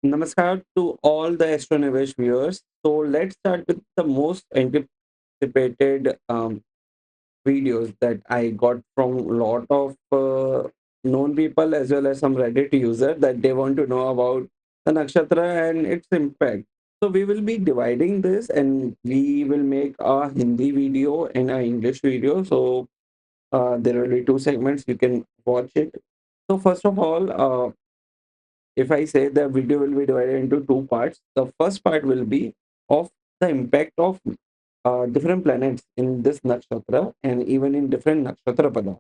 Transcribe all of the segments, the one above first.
Namaskar to all the Astronevish viewers. So let's start with the most anticipated videos that I got from a lot of known people as well as some Reddit user that they want to know about the nakshatra and its impact. So we will be dividing this and we will make a Hindi video and a English video. So there will be two segments. You can watch it. So first of all, if I say the video will be divided into two parts, the first part will be of the impact of different planets in this nakshatra and even in different nakshatra pada.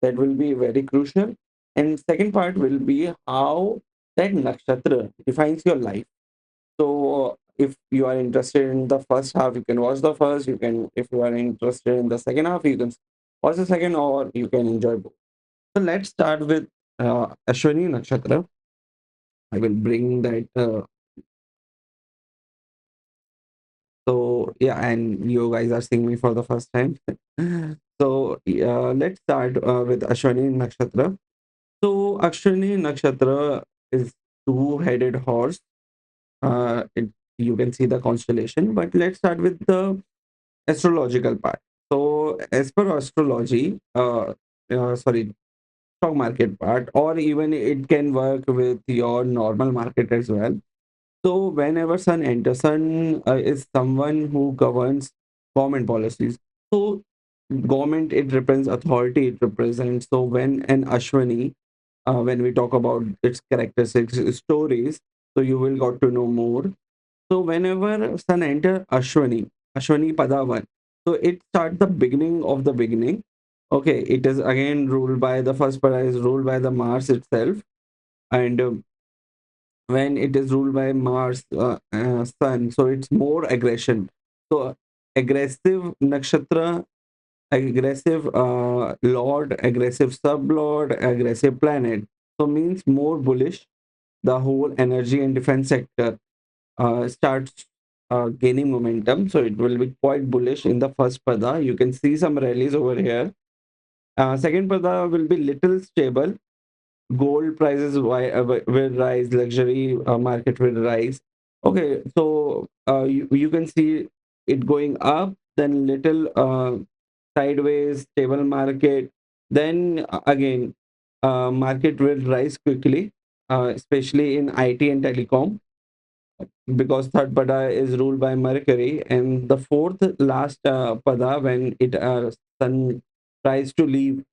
That will be very crucial. And second part will be how that nakshatra defines your life. So if you are interested in the first half, you can watch the first. You can, if you are interested in the second half, you can watch the second, or you can enjoy both. So let's start with Ashwini Nakshatra. I will bring that. So yeah, and you guys are seeing me for the first time. So let's start with Ashwini Nakshatra. So Ashwini Nakshatra is two-headed horse. You can see the constellation, but let's start with the astrological part. So as per astrology, sorry, stock market part, or even it can work with your normal market as well. So whenever Sun enters, Sun is someone who governs government policies. So government, it represents authority, it represents. So when an Ashwini, when we talk about its characteristics, stories, so you will got to know more. So whenever Sun enter Ashwini, Ashwini Padavan, so it starts the beginning of the beginning. Okay, it is again ruled by the first pada is ruled by the Mars itself, and when it is ruled by Mars, Sun, so it's more aggression. So aggressive nakshatra, aggressive lord, aggressive sublord, aggressive planet. So means more bullish. The whole energy and defense sector starts gaining momentum. So it will be quite bullish in the first pada. You can see some rallies over here. Second pada will be little stable. Gold prices will rise, luxury market will rise. Okay, so you can see it going up, then little sideways, stable market. Then again, market will rise quickly, especially in IT and telecom, because third pada is ruled by Mercury, and the fourth last pada when it sun tries to leave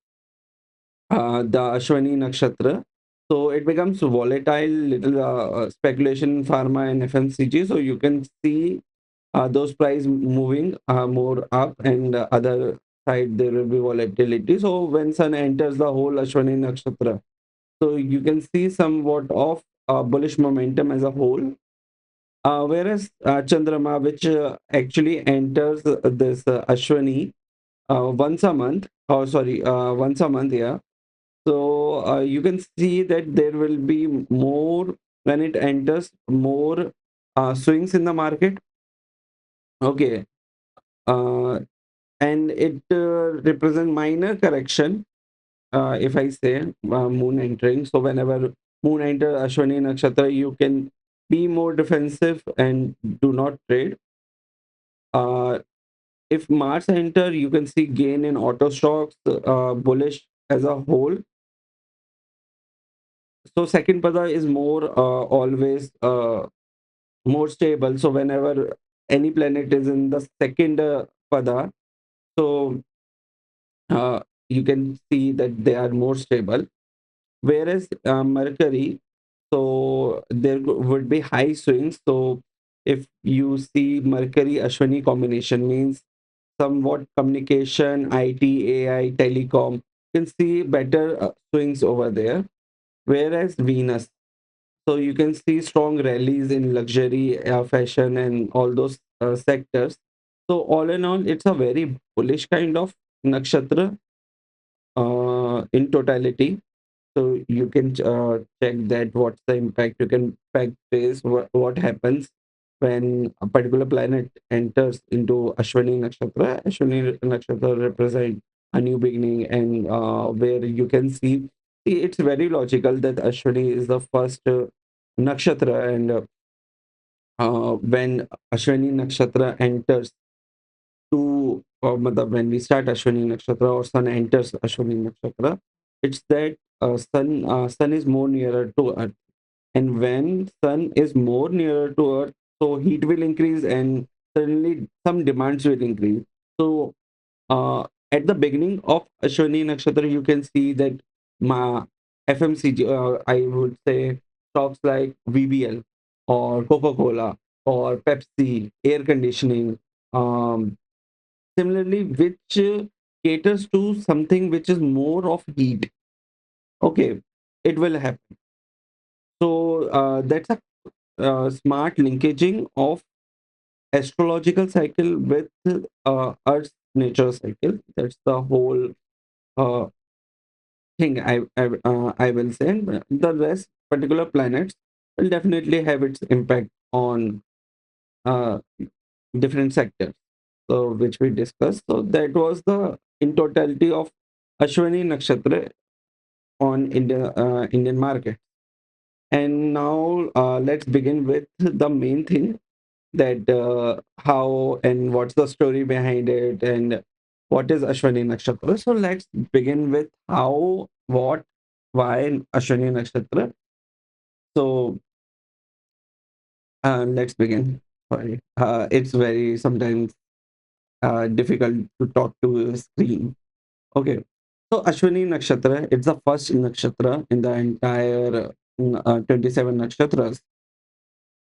the Ashwini Nakshatra. So it becomes volatile, little speculation, pharma and FMCG. So you can see those price moving more up, and other side there will be volatility. So when Sun enters the whole Ashwini Nakshatra, so you can see somewhat of bullish momentum as a whole. Whereas Chandrama, which actually enters this Ashwini once a month, oh sorry, once a month, yeah. So you can see that there will be more when it enters more swings in the market. Okay, uh, and it represent minor correction. If I say moon entering, so whenever moon enter Ashwini Nakshatra, you can be more defensive and do not trade. Uh, if Mars enter, you can see gain in auto stocks, bullish as a whole. So second pada is more always more stable. So whenever any planet is in the second pada, so uh, you can see that they are more stable. Whereas Mercury, so there would be high swings. So if you see Mercury Ashwini combination means somewhat communication, IT, AI, telecom, you can see better swings over there. Whereas Venus, so you can see strong rallies in luxury, fashion, and all those sectors. So all in all, it's a very bullish kind of nakshatra in totality. So you can check that what's the impact. You can fact trace what happens when a particular planet enters into Ashwini Nakshatra. Ashwini Nakshatra represent a new beginning, and where you can see it's very logical that Ashwini is the first. nakshatra, and when Ashwini Nakshatra enters to, when we start Ashwini Nakshatra or Sun enters Ashwini Nakshatra, it's that Sun is more nearer to Earth. And when Sun is more nearer to Earth, so heat will increase and suddenly some demands will increase. So at the beginning of Ashwini Nakshatra, you can see that ma FMCG, I would say stocks like VBL or Coca-Cola or Pepsi, air conditioning, um, similarly, which caters to something which is more of heat. Okay, it will happen. So that's a smart linkaging of astrological cycle with Earth's nature cycle. That's the whole uh, thing I will say. And the rest particular planets will definitely have its impact on uh, different sectors. So which we discussed. So that was the in totality of Ashwini Nakshatra on Indian market. And now let's begin with the main thing, that how and what's the story behind it and what is Ashwini Nakshatra. So let's begin with how, what, why Ashwini Nakshatra. So let's begin. Sorry, it's very sometimes difficult to talk to a screen. Okay, so Ashwini Nakshatra, it's the first nakshatra in the entire 27 nakshatras.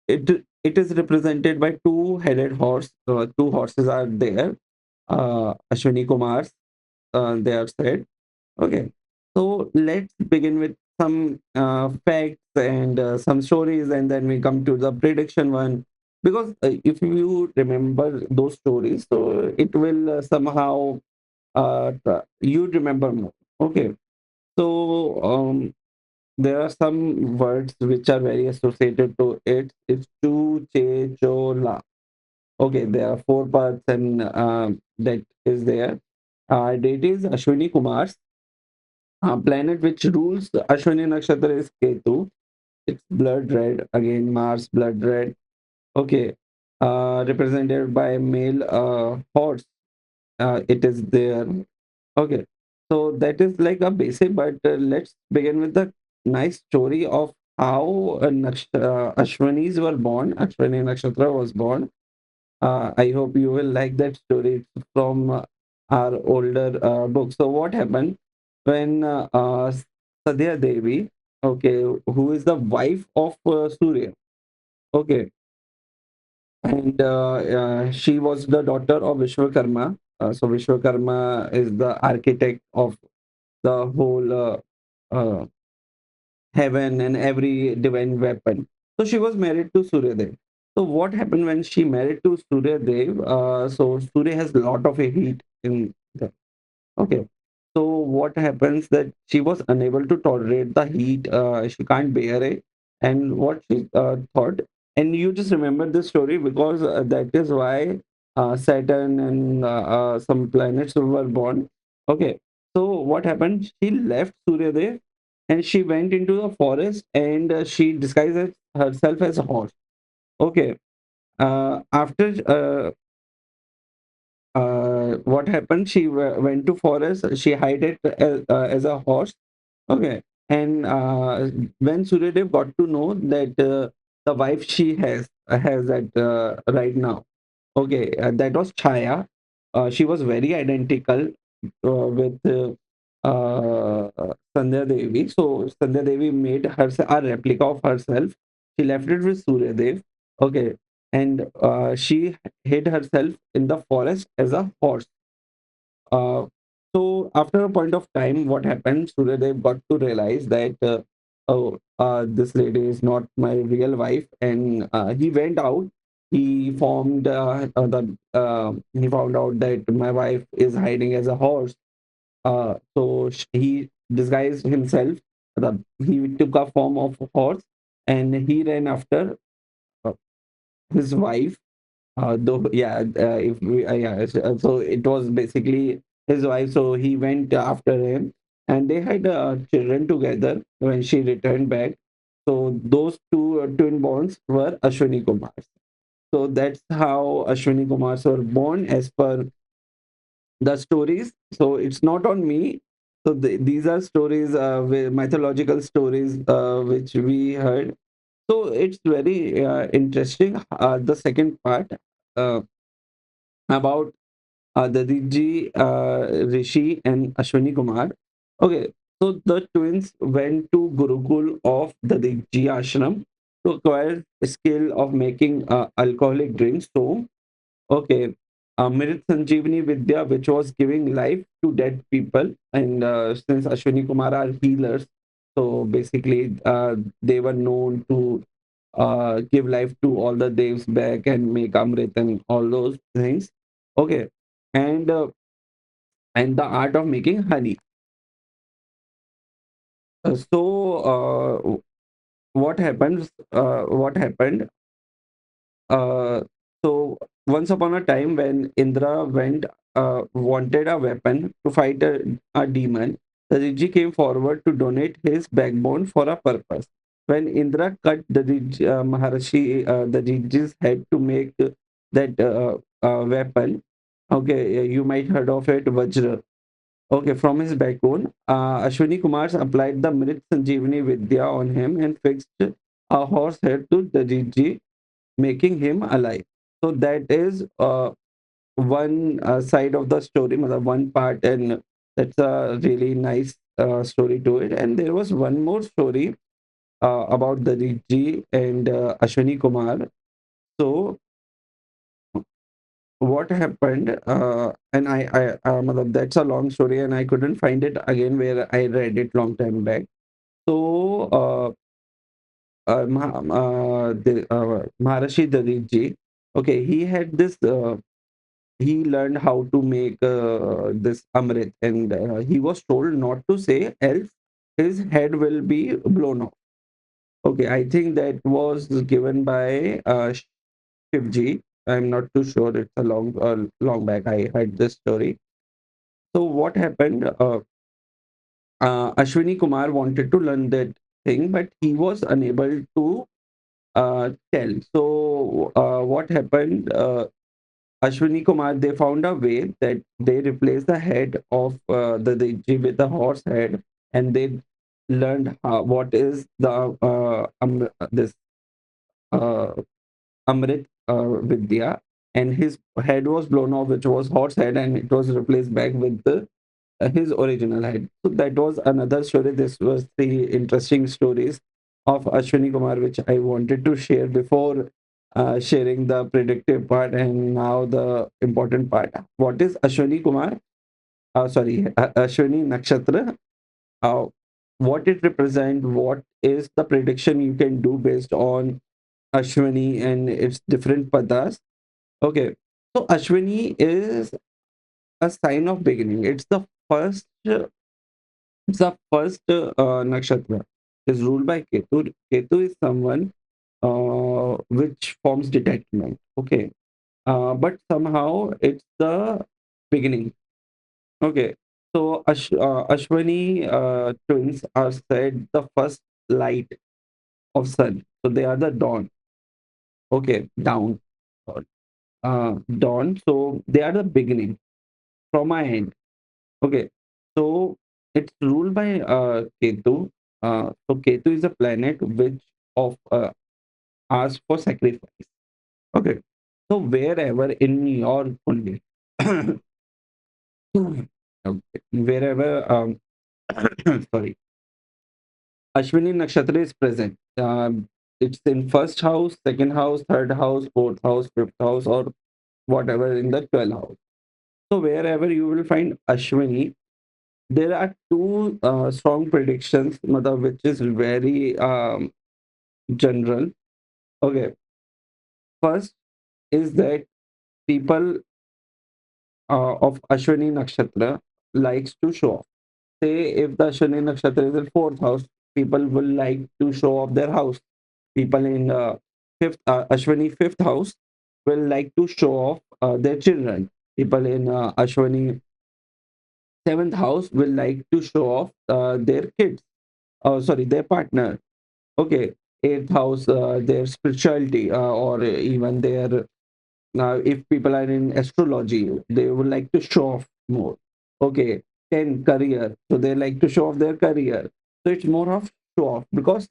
It is represented by two-headed horse. Two horses are there. Ashwini Kumars, they are said. Okay, so let's begin with some facts and some stories, and then we come to the prediction one. Because if you remember those stories, so it will somehow you remember more. Okay, so there are some words which are very associated to it. It's tu, che, cho, la. Okay, there are four parts, and that is there. Deity is Ashwini Kumars. Planet which rules the Ashwini Nakshatra is Ketu. It's blood red. Again, Mars, blood red. Okay. Represented by male horse. It is there. Okay. So that is like a basic, but let's begin with the nice story of how Ashwanis were born. Ashwini Nakshatra was born. I hope you will like that story. It's from our older book. So what happened when Sadhya Devi, okay, who is the wife of Surya, okay, and she was the daughter of Vishwakarma. So Vishwakarma is the architect of the whole heaven and every divine weapon. So she was married to Surya Dev. So what happened when she married to Surya Dev? So Surya has a lot of heat in the okay. So what happens that she was unable to tolerate the heat. She can't bear it. And what she thought, and you just remember this story because that is why Saturn and some planets were born. Okay. So what happened? She left Surya Dev and she went into the forest and she disguised herself as a horse. Okay. After what happened? She went to forest. She hid it as a horse. Okay, and when Suryadev got to know that the wife she has that right now. Okay, that was Chaya. She was very identical with Sandhya Devi. So Sandhya Devi made herself a replica of herself. She left it with Suryadev. Okay, and she hid herself in the forest as a horse. Uh, so after a point of time, what happened? Suryadev got to realize that this lady is not my real wife, and he went out. He found out that my wife is hiding as a horse. He disguised himself. He took a form of a horse, and he ran after uh, his wife. Though, yeah, if we, yeah, so it was basically his wife. So he went after him, and they had children together when she returned back. So those two twin bonds were Ashwini Kumars. So that's how Ashwini Kumars were born as per the stories. So it's not on me. So these are stories, mythological stories, which we heard. So it's very interesting. The second part uh, about the Rishi and Ashwini Kumar. Okay, so the twins went to Gurukul of the Diji ashram to acquire a skill of making alcoholic drinks. So okay. Mirit Sanjeevani Vidya, which was giving life to dead people. And since Ashwini Kumar are healers, so basically they were known to give life to all the devs back and make Amrit and all those things. Okay. And the art of making honey. What happens? What happened? Uh, so once upon a time, when Indra wanted a weapon to fight a demon, the Riji came forward to donate his backbone for a purpose. When Indra cut the Riji's head to make that weapon, okay, you might heard of it, Vajra. Okay, from his backbone, Ashwini Kumar applied the Mrit Sanjeevani Vidya on him and fixed a horse head to the Riji, making him alive. So that is one side of the story, one part, and that's a really nice story to it. And there was one more story about the Riji and Ashwini Kumar. So what happened? And that's a long story, and I couldn't find it again where I read it long time back. So Maharashi Dalit, okay, he had this. He learned how to make this amrit, and he was told not to say, else his head will be blown off. Okay, I think that was given by Shivji. I'm not too sure. It's a long back. I heard this story. So what happened? Ashwini Kumar wanted to learn that thing, but he was unable to tell. So what happened? Ashwini Kumar, they found a way that they replaced the head of the Deji with a horse head, and they learned what is the this uh, Amrit Vidya, and his head was blown off, which was horse head, and it was replaced back with his original head. So that was another story. This was three interesting stories of Ashwini Kumar, which I wanted to share before sharing the predictive part, and now the important part. What is Ashwini Kumar? Ashwini Nakshatra. Uh, what it represents? What is the prediction you can do based on Ashwini and its different padas? Okay, so Ashwini is a sign of beginning. It's the first nakshatra. Is ruled by Ketu. Ketu is someone which forms detachment. Okay, but somehow it's the beginning. Okay, so Ashwini twins are said the first light of sun. So they are the dawn. Okay, dawn. So they are the beginning from my end. Okay, so it's ruled by Ketu. So Ketu is a planet which of asks for sacrifice. Okay, so wherever in your only, okay, wherever sorry, Ashwini Nakshatra is present. It's in first house, second house, third house, fourth house, fifth house, or whatever in the 12th house. So wherever you will find Ashwini, there are two strong predictions, which is very general. Okay, first is that people of Ashwini Nakshatra likes to show off. Say if the Ashwini Nakshatra is in fourth house, people will like to show off their house. People in fifth Ashwini fifth house will like to show off their children. People in Ashwini seventh house will like to show off their kids. Oh, sorry, their partner. Okay, eighth house, their spirituality, or even their if people are in astrology, they would like to show off more. Okay, 10 career, so they like to show off their career. So it's more of show off because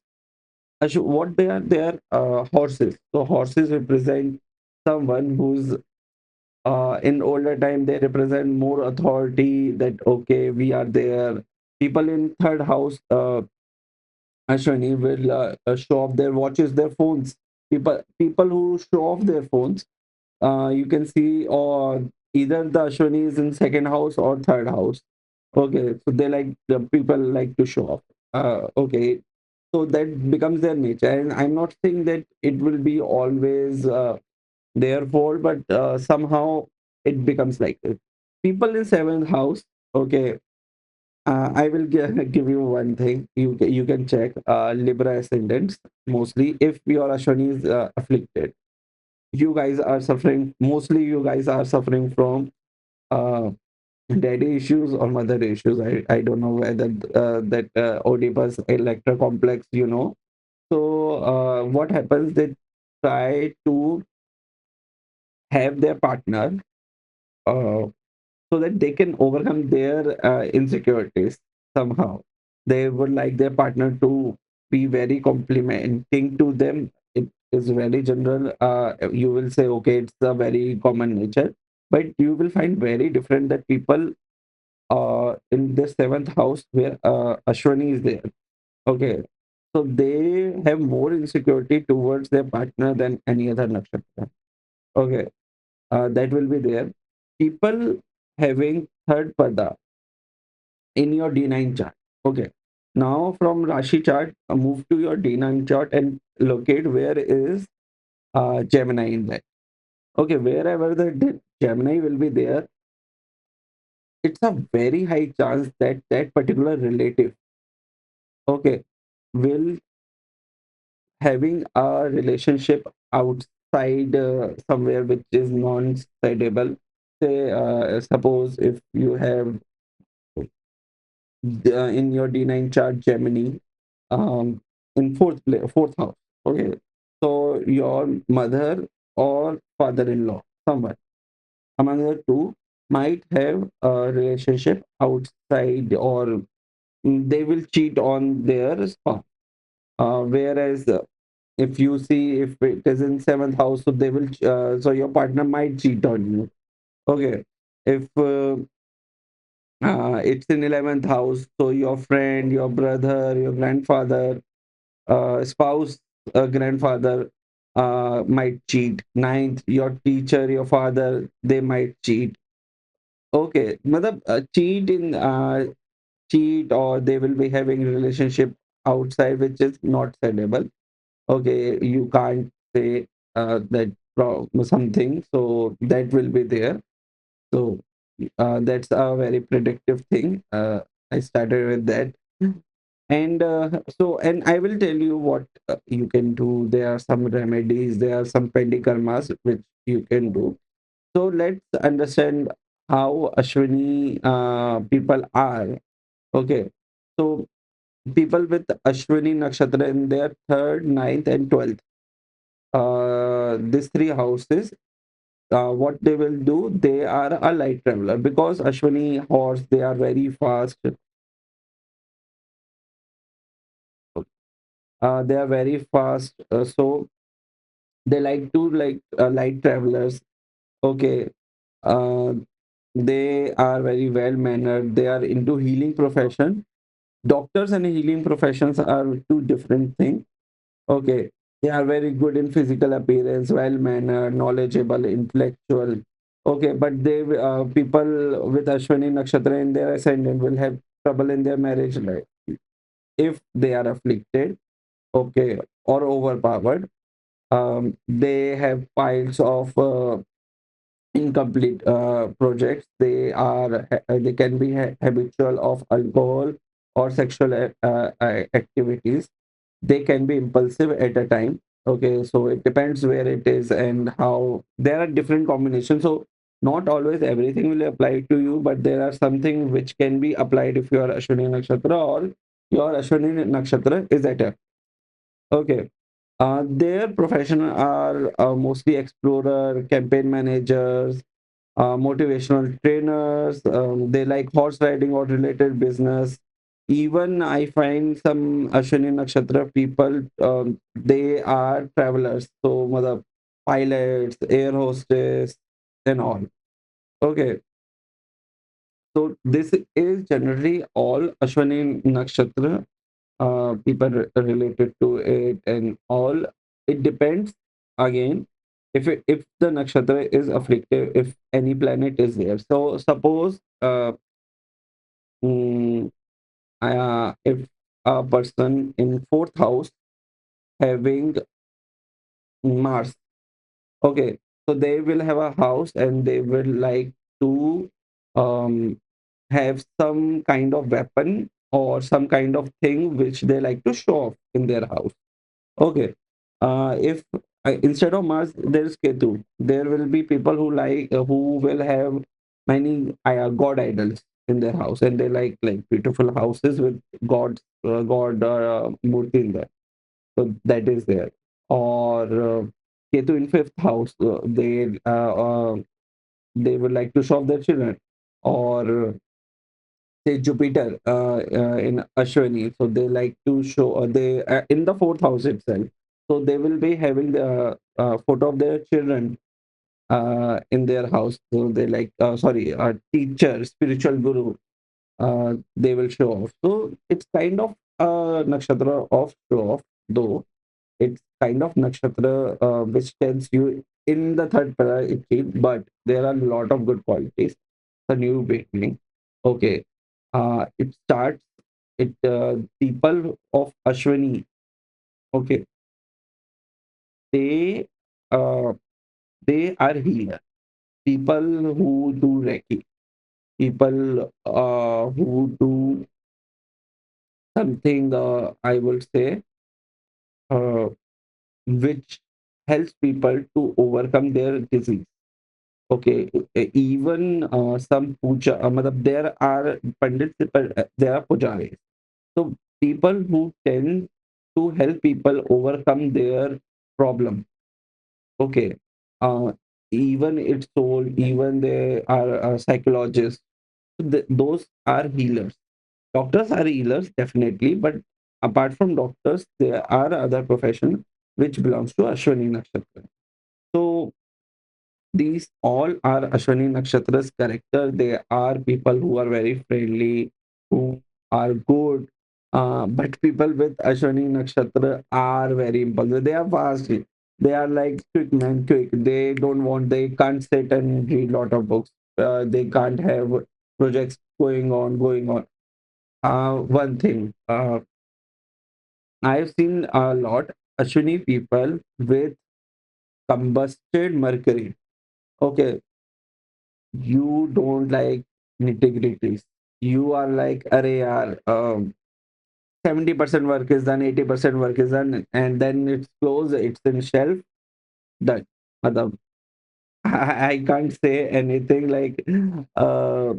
what they are horses. So horses represent someone who's in older time they represent more authority. That okay, we are there. People in third house, Ashwini, will show off their watches, their phones. People who show off their phones, you can see, or either the Ashwini is in second house or third house. Okay, so they like the people like to show off. Okay, so that becomes their nature, and I'm not saying that it will be always their fault, but somehow it becomes like it. People in seventh house. Okay, I will give you one thing. You can check Libra ascendants mostly if your Ashwini is afflicted. You guys are suffering. Mostly, you guys are suffering from uh, daddy issues or mother issues. I don't know whether that Oedipus Electra complex. So what happens? They try to have their partner. So that they can overcome their insecurities somehow. They would like their partner to be very complimenting to them. It is very general. You will say, okay, it's a very common nature, but you will find very different that people in the seventh house where Ashwini is there. Okay, so they have more insecurity towards their partner than any other nakshatra. Okay, that will be there. People having third pada in your D9 chart. Okay. Now from Rashi chart, move to your D9 chart and locate where is Gemini in that. Okay, wherever the Gemini will be there, it's a very high chance that that particular relative, okay, will having a relationship outside somewhere which is non-stable. Say, suppose if you have in your D9 chart Gemini in fourth house. Okay, so your mother or father-in-law, someone among the two, might have a relationship outside, or they will cheat on their spouse. Whereas if you see if it is in seventh house, so they will. So your partner might cheat on you. Okay, if it's in 11th house, so your friend, your brother, your grandfather, spouse, grandfather might cheat. Ninth, your teacher, your father, they might cheat. Okay, matlab, cheat, or they will be having a relationship outside which is not sellable. Okay, you can't say that something, so that will be there. So that's a very predictive thing. I started with that. And and I will tell you what you can do. There are some remedies, there are some pendikarmas which you can do. So let's understand how Ashwini people are. Okay. So people with Ashwini Nakshatra in their third, ninth, and 12th, these three houses, what they will do, they are a light traveler because Ashwini horse, they are very fast. They are very fast. So they like to like light travelers. Okay, uh, they are very well mannered. They are into healing profession. Doctors and healing professions are two different things. Okay, they are very good in physical appearance, well mannered, knowledgeable, intellectual. Okay, but they people with Ashwini Nakshatra in their ascendant will have trouble in their marriage life if they are afflicted. Okay, or overpowered. They have piles of incomplete projects. They can be habitual of alcohol or sexual activities. They can be impulsive at a time. Okay, so it depends where it is and how. There are different combinations. So not always everything will apply to you, but there are something which can be applied if you are Ashwini Nakshatra or your Ashwini Nakshatra is at a Okay. Their profession are mostly explorer, campaign managers, motivational trainers. They like horse riding or related business. Even I find some Ashwini Nakshatra people, they are travelers. So, mother pilots, air hostess, and all. Okay. So, this is generally all Ashwini Nakshatra people related to it and all. It depends again if the nakshatra is afflictive, if any planet is there. So suppose mm, if a person in fourth house having Mars, okay, so they will have a house and they will like to um, have some kind of weapon or some kind of thing which they like to show off in their house. Okay. If instead of Mars, there's Ketu, there will be people who like who will have many god idols in their house, and they like beautiful houses with god murti in there. So that is there. Or Ketu in fifth house, they would like to show off their children. Or say Jupiter in Ashwini, so they like to show they in the fourth house itself. So they will be having the photo of their children in their house. So they like sorry, teacher, spiritual guru. They will show off. So it's kind of nakshatra of show off, though it's kind of nakshatra which tells you in the third parallel, but there are a lot of good qualities. The new beginning. Okay. It starts it people of Ashwini. Okay. They uh they are healers. People who do Reiki. People who do something I would say uh which helps people to overcome their disease. Okay, even some puja, there are pandits, there are pujaris. So people who tend to help people overcome their problem. Okay, uh, even it's told, even they are psychologists. Those are healers. Doctors are healers definitely, but apart from doctors, there are other professions which belongs to Ashwini Nakshatra. So these all are Ashwini Nakshatra's character. They are people who are very friendly, who are good. But people with Ashwini Nakshatra are very impulsive. They are fast. They are like quick man, quick. They don't want, they can't sit and read lot of books. They can't have projects going on. One thing, I've seen a lot Ashwini people with combusted Mercury. Okay, you don't like nitty-gritties. You are like, array yaar, 70% work is done, 80% work is done, and then it's closed, it's in shelf, done. Matlab, I can't say anything like uh,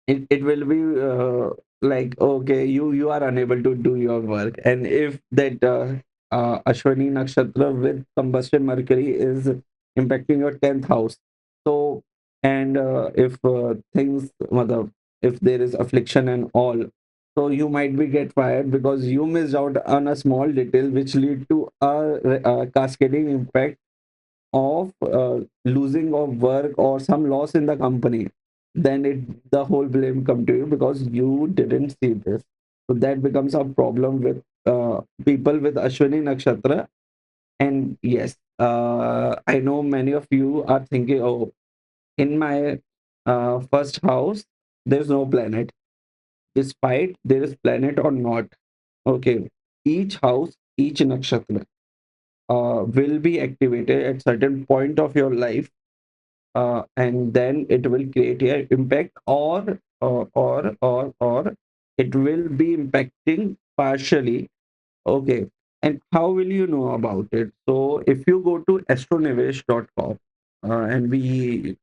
it will be like, okay, you are unable to do your work. And if that Ashwini Nakshatra with combustion Mercury is impacting your 10th house, so and if things matlab, if there is affliction and all, so you might be get fired because you missed out on a small detail which lead to a cascading impact of losing of work or some loss in the company. Then the whole blame come to you because you didn't see this. So that becomes a problem with people with Ashwini Nakshatra. And yes, I know many of you are thinking, oh, in my first house there's no planet, despite there is planet or not. Okay, each house, each nakshatra will be activated at certain point of your life, and then it will create a impact, or it will be impacting partially. Okay, and how will you know about it? So if you go to astronavish.com, and we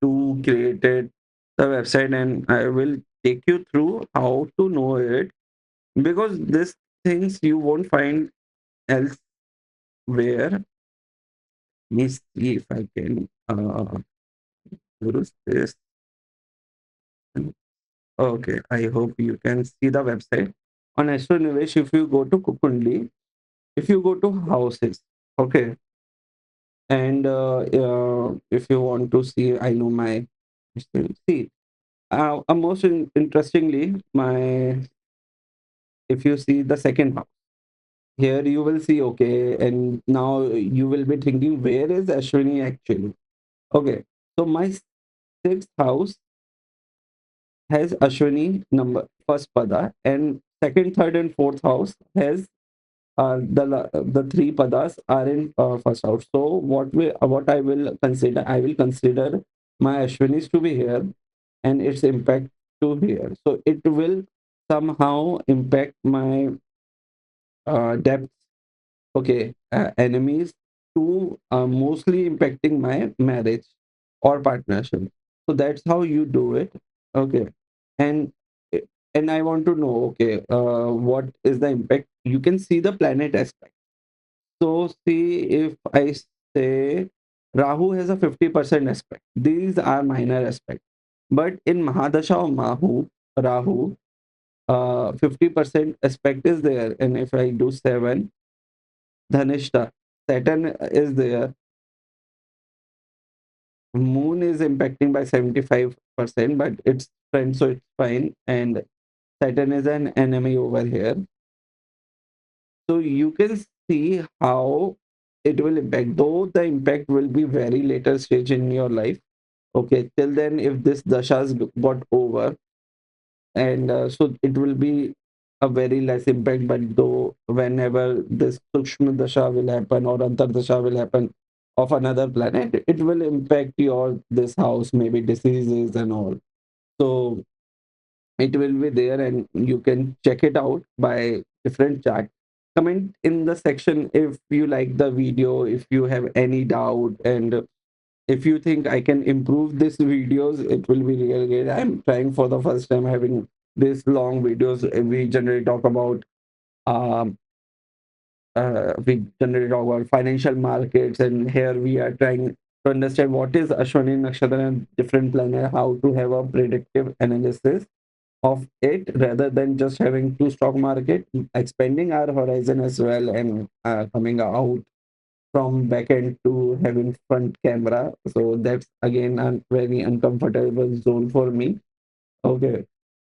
do created the website, and I will take you through how to know it, because these things you won't find elsewhere. Let me see if I can use this. Okay, I hope you can see the website. On Astro Nivesh, if you go to Kukundi, if you go to houses, okay, and if you want to see, I know my see. Most interestingly, my if you see the second house here, you will see okay, and now you will be thinking, where is Ashwini actually? Okay, so my sixth house has Ashwini number first pada, and second, third, and fourth house has the three padas are in first house. So what I will consider, I will consider my Ashwinis to be here and its impact to here. So it will somehow impact my depth. Okay, enemies to mostly impacting my marriage or partnership. So that's how you do it. Okay, and and I want to know, okay, what is the impact? You can see the planet aspect. So see if I say Rahu has a 50% aspect. These are minor aspects. But in Mahadasha or Rahu, 50% aspect is there. And if I do 7, Dhanishta, Saturn is there. Moon is impacting by 75%, but it's friend, so it's fine. And Saturn is an enemy over here. So you can see how it will impact, though the impact will be very later stage in your life. Okay, till then, if this dashas got over, and so it will be a very less impact. But though whenever this Sukshma dasha will happen or Antar dasha will happen of another planet, it will impact your this house, maybe diseases and all. So it will be there, and you can check it out by different chart. Comment in the section if you like the video, if you have any doubt, and if you think I can improve this videos, it will be really great. I'm trying for the first time having this long videos. We generally talk about um financial markets, and here we are trying to understand what is Ashwini Nakshatra and different planet, how to have a predictive analysis of it rather than just having two stock market, expanding our horizon as well, and coming out from back end to having front camera. So that's again a very uncomfortable zone for me. Okay,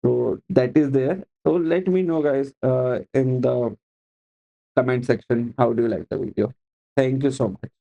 so that is there. So let me know, guys, in the comment section, how do you like the video? Thank you so much.